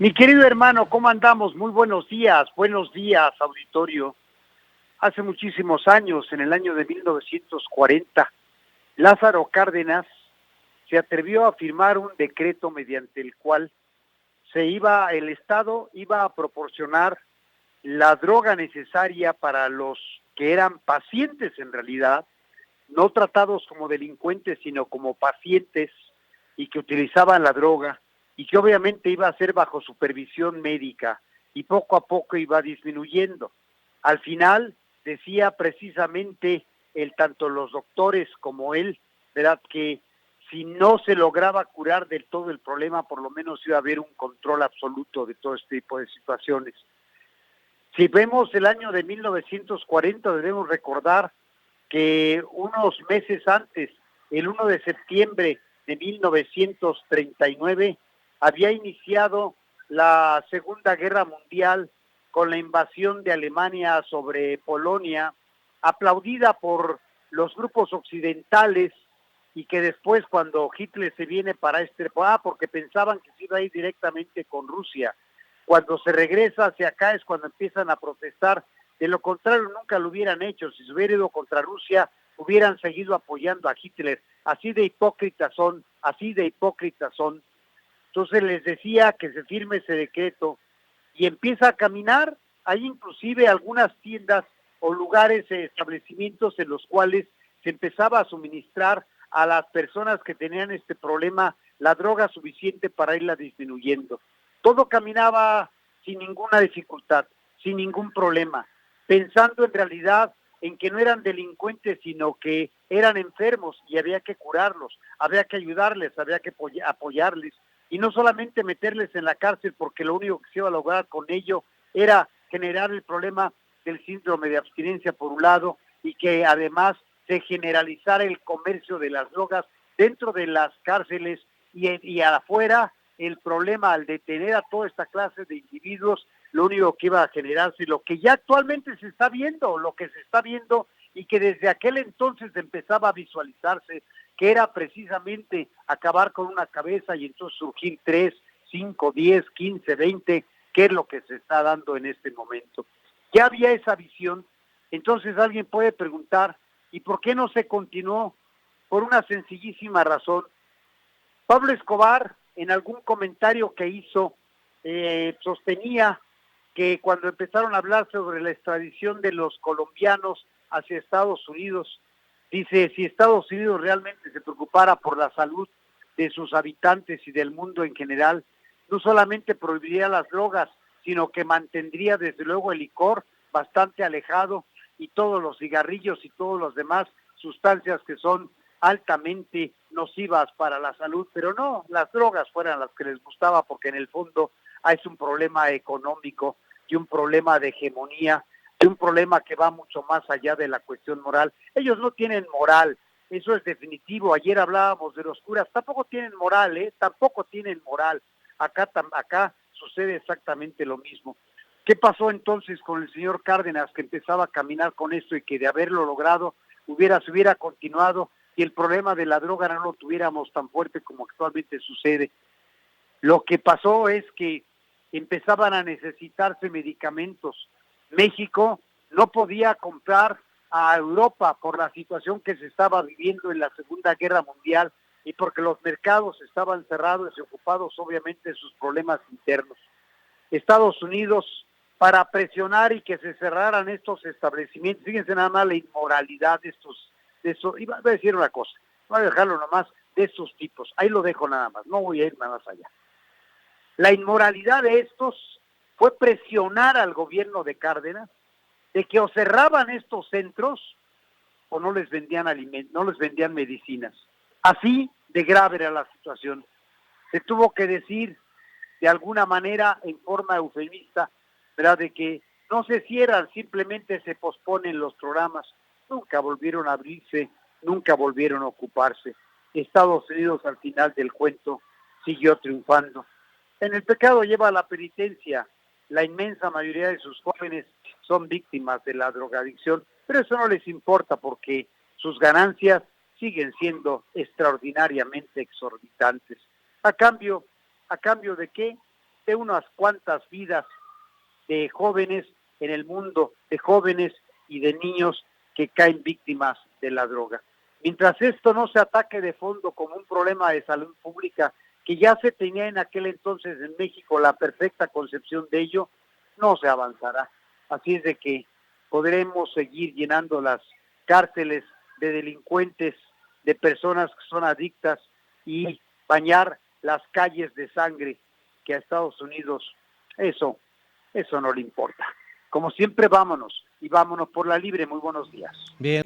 Mi querido hermano, ¿cómo andamos? Muy buenos días, auditorio. Hace muchísimos años, en el año de 1940, Lázaro Cárdenas se atrevió a firmar un decreto mediante el cual el Estado iba a proporcionar la droga necesaria para los que eran pacientes en realidad, no tratados como delincuentes, sino como pacientes y que utilizaban la droga y que obviamente iba a ser bajo supervisión médica y poco a poco iba disminuyendo. Al final decía precisamente tanto los doctores como él, ¿verdad?, que si no se lograba curar del todo el problema, por lo menos iba a haber un control absoluto de todo este tipo de situaciones. Si vemos el año de 1940, debemos recordar que unos meses antes, el 1 de septiembre de 1939, había iniciado la Segunda Guerra Mundial con la invasión de Alemania sobre Polonia, aplaudida por los grupos occidentales, y que después cuando Hitler se viene para porque pensaban que se iba a ir directamente con Rusia, cuando se regresa hacia acá es cuando empiezan a protestar. De lo contrario nunca lo hubieran hecho. Si se hubiera ido contra Rusia, hubieran seguido apoyando a Hitler. Así de hipócritas son. Entonces les decía que se firme ese decreto y empieza a caminar. Hay inclusive algunas tiendas o lugares, establecimientos en los cuales se empezaba a suministrar a las personas que tenían este problema la droga suficiente para irla disminuyendo. Todo caminaba sin ninguna dificultad, sin ningún problema, pensando en realidad en que no eran delincuentes, sino que eran enfermos y había que curarlos, había que ayudarles, había que apoyarles, y no solamente meterles en la cárcel, porque lo único que se iba a lograr con ello era generar el problema del síndrome de abstinencia por un lado, y que además se generalizara el comercio de las drogas dentro de las cárceles y afuera. El problema al detener a toda esta clase de individuos, lo único que iba a generarse, lo que ya actualmente se está viendo, y que desde aquel entonces empezaba a visualizarse, que era precisamente acabar con una cabeza y entonces surgir 3, 5, 10, 15, 20, que es lo que se está dando en este momento. Ya había esa visión. Entonces alguien puede preguntar, ¿y por qué no se continuó? Por una sencillísima razón. Pablo Escobar, en algún comentario que hizo, sostenía que cuando empezaron a hablar sobre la extradición de los colombianos hacia Estados Unidos, dice, si Estados Unidos realmente se preocupara por la salud de sus habitantes y del mundo en general, no solamente prohibiría las drogas, sino que mantendría desde luego el licor bastante alejado y todos los cigarrillos y todos los demás sustancias que son altamente nocivas para la salud, pero no, las drogas fueran las que les gustaba, porque en el fondo es un problema económico y un problema de hegemonía, y un problema que va mucho más allá de la cuestión moral. Ellos no tienen moral, eso es definitivo. Ayer hablábamos de los curas, tampoco tienen moral, tampoco tienen moral. Acá sucede exactamente lo mismo. ¿Qué pasó entonces con el señor Cárdenas, que empezaba a caminar con esto y que de haberlo logrado se hubiera continuado y el problema de la droga no lo tuviéramos tan fuerte como actualmente sucede? Lo que pasó es que empezaban a necesitarse medicamentos. México no podía comprar a Europa por la situación que se estaba viviendo en la Segunda Guerra Mundial y porque los mercados estaban cerrados y ocupados obviamente de sus problemas internos. Estados Unidos, para presionar y que se cerraran estos establecimientos, fíjense nada más la inmoralidad de eso, iba a decir una cosa, voy a dejarlo nomás, de estos tipos, ahí lo dejo nada más, no voy a ir más allá. La inmoralidad de estos fue presionar al gobierno de Cárdenas de que o cerraban estos centros o no les vendían alimentos, no les vendían medicinas. Así de grave era la situación. Se tuvo que decir de alguna manera, en forma eufemista, ¿verdad?, de que no se cierran, simplemente se posponen los programas. Nunca volvieron a abrirse, nunca volvieron a ocuparse. Estados Unidos, al final del cuento, siguió triunfando. En el pecado lleva la penitencia. La inmensa mayoría de sus jóvenes son víctimas de la drogadicción, pero eso no les importa porque sus ganancias siguen siendo extraordinariamente exorbitantes. ¿A cambio de qué? de unas cuantas vidas de jóvenes en el mundo, de jóvenes y de niños que caen víctimas de la droga. Mientras esto no se ataque de fondo como un problema de salud pública, que ya se tenía en aquel entonces en México la perfecta concepción de ello, no se avanzará. Así es de que podremos seguir llenando las cárceles de delincuentes, de personas que son adictas y bañar las calles de sangre, que a Estados Unidos eso no le importa. Como siempre, vámonos y vámonos por la libre. Muy buenos días. Bien.